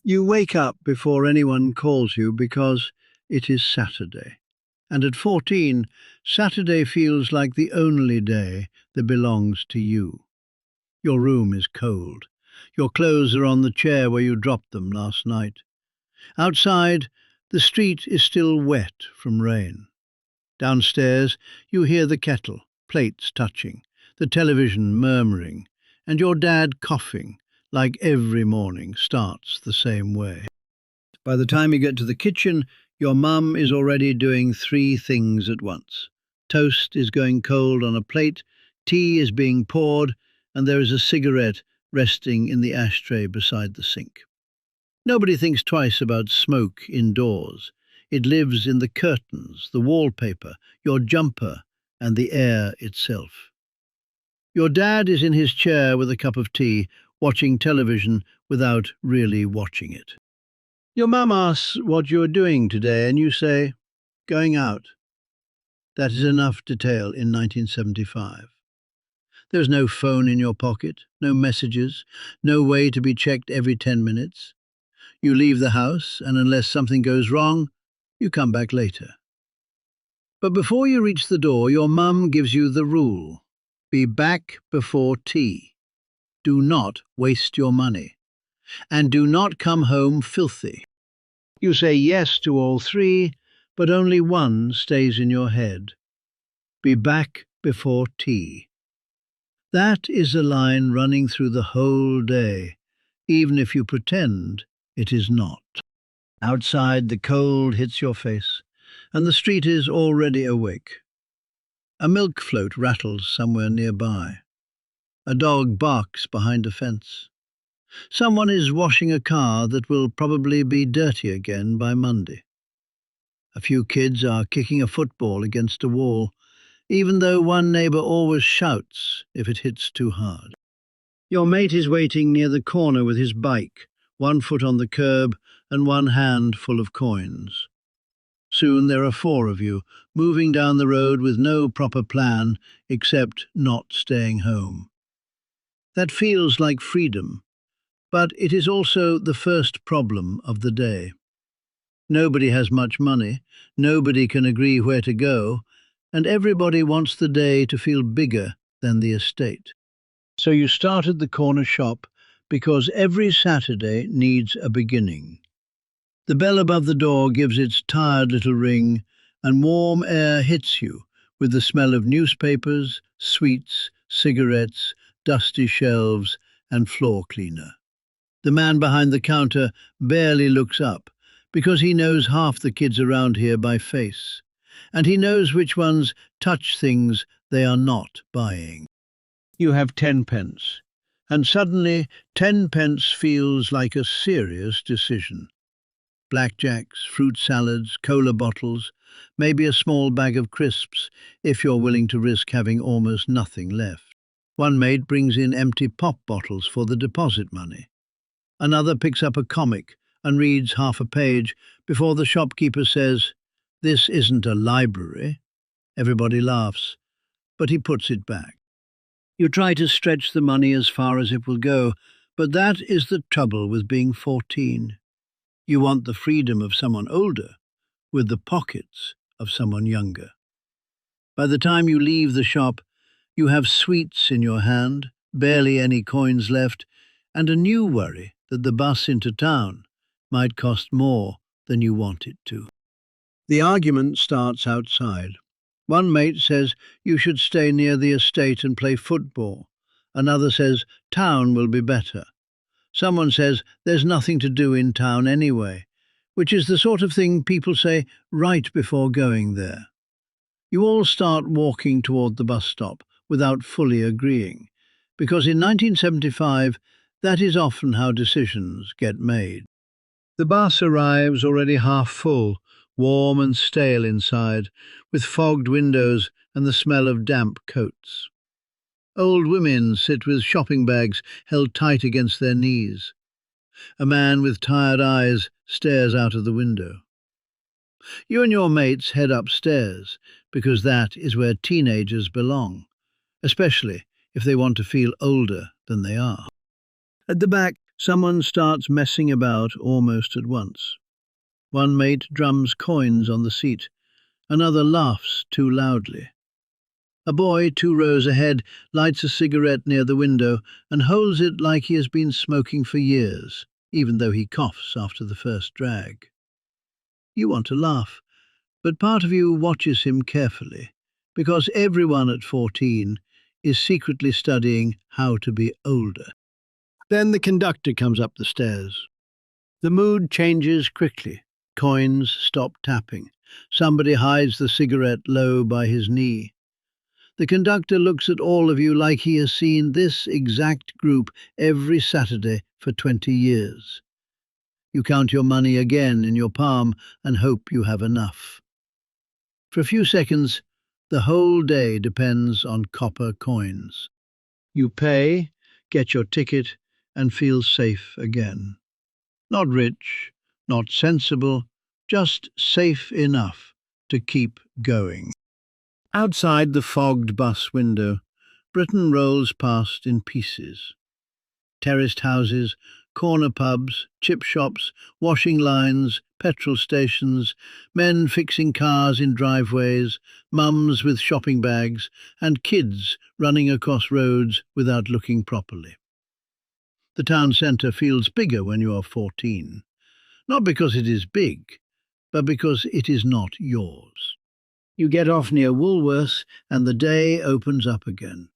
You wake up before anyone calls you because it is Saturday. And at 14, Saturday feels like the only day that belongs to you. Your room is cold. Your clothes are on the chair where you dropped them last night. Outside, the street is still wet from rain. Downstairs, you hear the kettle, plates touching, the television murmuring, and your dad coughing, like every morning starts the same way. By the time you get to the kitchen, your mum is already doing three things at once. Toast is going cold on a plate, tea is being poured, and there is a cigarette resting in the ashtray beside the sink. Nobody thinks twice about smoke indoors. It lives in the curtains, the wallpaper, your jumper, and the air itself. Your dad is in his chair with a cup of tea, watching television without really watching it. Your mum asks what you are doing today, and you say, going out. That is enough detail in 1975. There's no phone in your pocket, no messages, no way to be checked every 10 minutes. You leave the house, and unless something goes wrong, you come back later. But before you reach the door, your mum gives you the rule. Be back before tea. Do not waste your money. And do not come home filthy. You say yes to all three, but only one stays in your head. Be back before tea. That is a line running through the whole day, even if you pretend it is not. Outside, the cold hits your face, and the street is already awake. A milk float rattles somewhere nearby. A dog barks behind a fence. Someone is washing a car that will probably be dirty again by Monday. A few kids are kicking a football against a wall, even though one neighbour always shouts if it hits too hard. Your mate is waiting near the corner with his bike, one foot on the curb and one hand full of coins. Soon there are four of you, moving down the road with no proper plan except not staying home. That feels like freedom, but it is also the first problem of the day. Nobody has much money, nobody can agree where to go, and everybody wants the day to feel bigger than the estate. So you started the corner shop because every Saturday needs a beginning. The bell above the door gives its tired little ring, and warm air hits you with the smell of newspapers, sweets, cigarettes, dusty shelves, and floor cleaner. The man behind the counter barely looks up, because he knows half the kids around here by face, and he knows which ones touch things they are not buying. You have 10 pence, and suddenly 10 pence feels like a serious decision. Blackjacks, fruit salads, cola bottles, maybe a small bag of crisps, if you're willing to risk having almost nothing left. One mate brings in empty pop bottles for the deposit money. Another picks up a comic and reads half a page before the shopkeeper says, "This isn't a library." Everybody laughs, but he puts it back. You try to stretch the money as far as it will go, but that is the trouble with being 14. You want the freedom of someone older, with the pockets of someone younger. By the time you leave the shop, you have sweets in your hand, barely any coins left, and a new worry that the bus into town might cost more than you want it to. The argument starts outside. One mate says you should stay near the estate and play football. Another says town will be better. Someone says there's nothing to do in town anyway, which is the sort of thing people say right before going there. You all start walking toward the bus stop without fully agreeing, because in 1975, that is often how decisions get made. The bus arrives already half full, warm and stale inside, with fogged windows and the smell of damp coats. Old women sit with shopping bags held tight against their knees. A man with tired eyes stares out of the window. You and your mates head upstairs, because that is where teenagers belong, especially if they want to feel older than they are. At the back, Someone starts messing about almost at once. One mate drums coins on the seat. Another laughs too loudly. A boy 2 rows ahead lights a cigarette near the window and holds it like he has been smoking for years, even though he coughs after the first drag. You want to laugh, but part of you watches him carefully, because everyone at 14 is secretly studying how to be older. Then the conductor comes up the stairs. The mood changes quickly. Coins stop tapping. Somebody hides the cigarette low by his knee. The conductor looks at all of you like he has seen this exact group every Saturday for 20 years. You count your money again in your palm and hope you have enough. For a few seconds, the whole day depends on copper coins. You pay, get your ticket, and feel safe again. Not rich, not sensible, just safe enough to keep going. Outside the fogged bus window, Britain rolls past in pieces. Terraced houses, corner pubs, chip shops, washing lines, petrol stations, men fixing cars in driveways, mums with shopping bags, and kids running across roads without looking properly. The town centre feels bigger when you are 14, not because it is big, but because it is not yours. You get off near Woolworths and the day opens up again.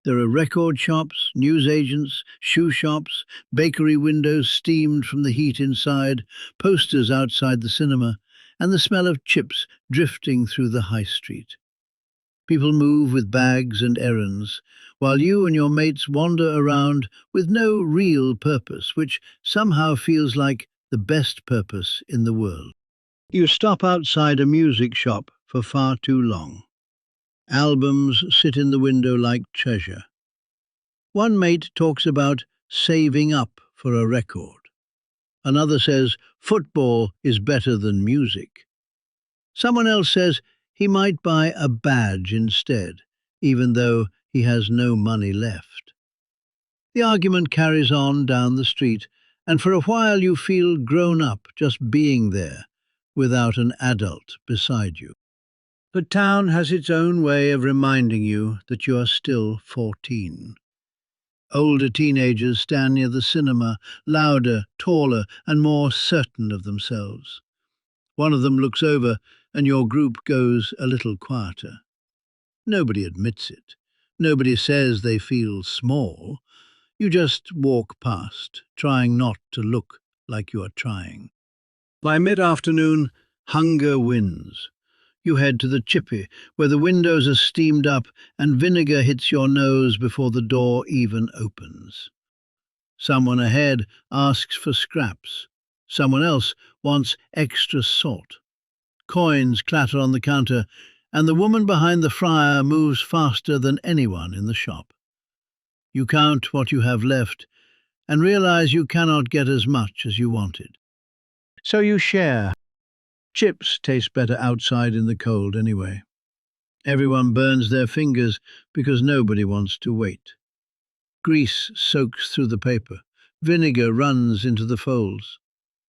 There are record shops, newsagents, shoe shops, bakery windows steamed from the heat inside, posters outside the cinema, and the smell of chips drifting through the high street. People move with bags and errands, while you and your mates wander around with no real purpose, which somehow feels like the best purpose in the world. You stop outside a music shop for far too long. Albums sit in the window like treasure. One mate talks about saving up for a record. Another says football is better than music. Someone else says he might buy a badge instead, even though he has no money left. The argument carries on down the street, and for a while you feel grown up just being there, without an adult beside you. The town has its own way of reminding you that you are still 14. Older teenagers stand near the cinema, louder, taller, and more certain of themselves. One of them looks over, and your group goes a little quieter. Nobody admits it. Nobody says they feel small. You just walk past, trying not to look like you are trying. By mid-afternoon, hunger wins. You head to the chippy, where the windows are steamed up and vinegar hits your nose before the door even opens. Someone ahead asks for scraps. Someone else wants extra salt. Coins clatter on the counter, and the woman behind the fryer moves faster than anyone in the shop. You count what you have left and realize you cannot get as much as you wanted. So you share. Chips taste better outside in the cold anyway. Everyone burns their fingers because nobody wants to wait. Grease soaks through the paper. Vinegar runs into the folds.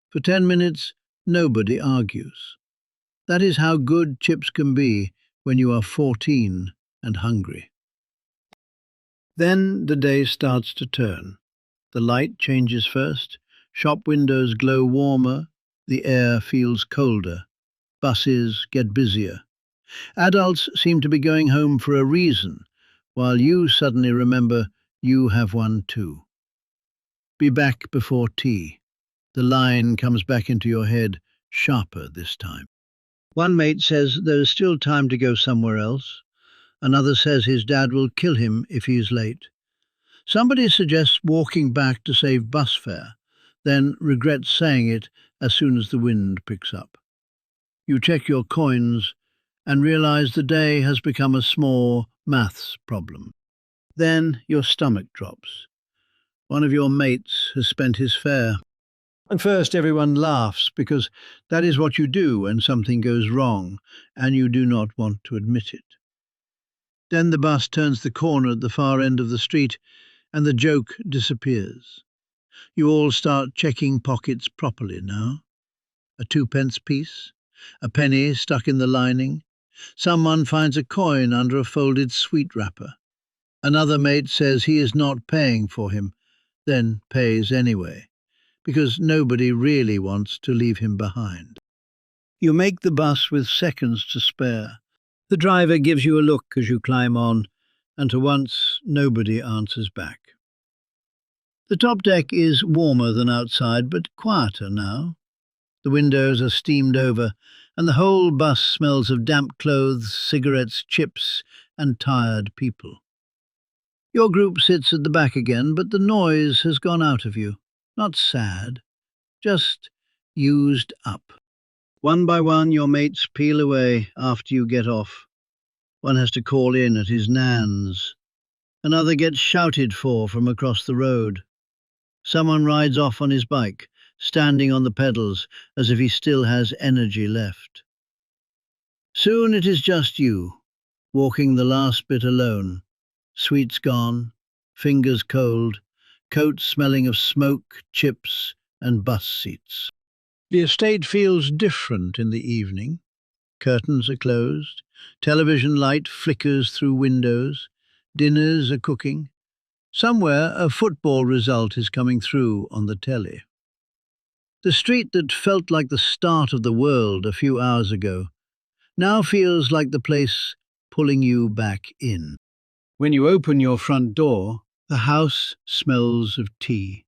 For 10 minutes, nobody argues. That is how good chips can be when you are 14 and hungry. Then the day starts to turn. The light changes first. Shop windows glow warmer. The air feels colder. Buses get busier. Adults seem to be going home for a reason, while you suddenly remember you have one too. Be back before tea. The line comes back into your head, sharper this time. One mate says there is still time to go somewhere else. Another says his dad will kill him if he is late. Somebody suggests walking back to save bus fare, then regrets saying it as soon as the wind picks up. You check your coins and realize the day has become a small maths problem. Then your stomach drops. One of your mates has spent his fare. At first everyone laughs because that is what you do when something goes wrong and you do not want to admit it. Then the bus turns the corner at the far end of the street and the joke disappears. You all start checking pockets properly now. A 2-pence piece, a penny stuck in the lining. Someone finds a coin under a folded sweet wrapper. Another mate says he is not paying for him, then pays anyway, because nobody really wants to leave him behind. You make the bus with seconds to spare. The driver gives you a look as you climb on, and for once nobody answers back. The top deck is warmer than outside, but quieter now. The windows are steamed over, and the whole bus smells of damp clothes, cigarettes, chips, and tired people. Your group sits at the back again, but the noise has gone out of you. Not sad, just used up. One by one, your mates peel away after you get off. One has to call in at his nan's. Another gets shouted for from across the road. Someone rides off on his bike, standing on the pedals as if he still has energy left. Soon it is just you, walking the last bit alone. Sweets gone, fingers cold, coat smelling of smoke, chips, and bus seats. The estate feels different in the evening. Curtains are closed, television light flickers through windows, dinners are cooking. Somewhere a football result is coming through on the telly. The street that felt like the start of the world a few hours ago now feels like the place pulling you back in. When you open your front door, the house smells of tea.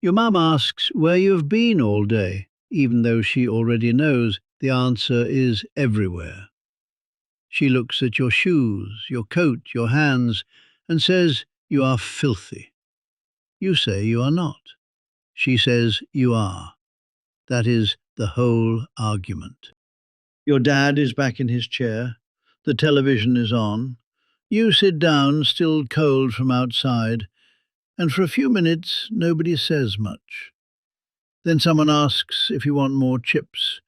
Your mum asks where you have been all day, even though she already knows the answer is everywhere. She looks at your shoes, your coat, your hands, and says you are filthy. You say you are not. She says you are. That is the whole argument. Your dad is back in his chair. The television is on. You sit down, still cold from outside, and for a few minutes nobody says much. Then someone asks if you want more chips,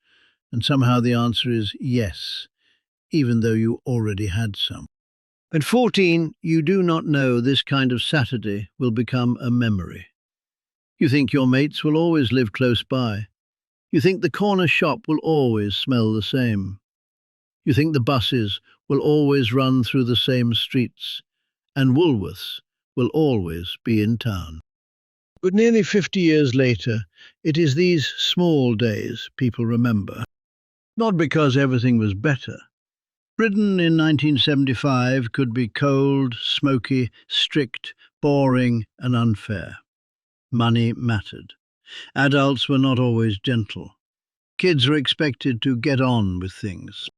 and somehow the answer is yes, even though you already had some. At 14, you do not know this kind of Saturday will become a memory. You think your mates will always live close by. You think the corner shop will always smell the same. You think the buses will always run through the same streets, and Woolworths will always be in town. But nearly 50 years later, it is these small days people remember. Not because everything was better. Britain in 1975 could be cold, smoky, strict, boring, and unfair. Money mattered. Adults were not always gentle. Kids were expected to get on with things.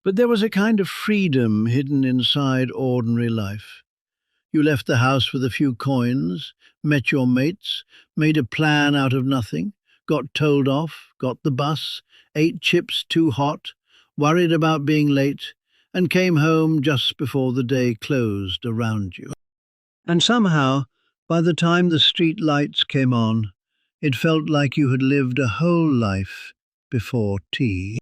But there was a kind of freedom hidden inside ordinary life. You left the house with a few coins, met your mates, made a plan out of nothing, got told off, got the bus, ate chips too hot, worried about being late, and came home just before the day closed around you. And somehow, by the time the street lights came on, it felt like you had lived a whole life before tea.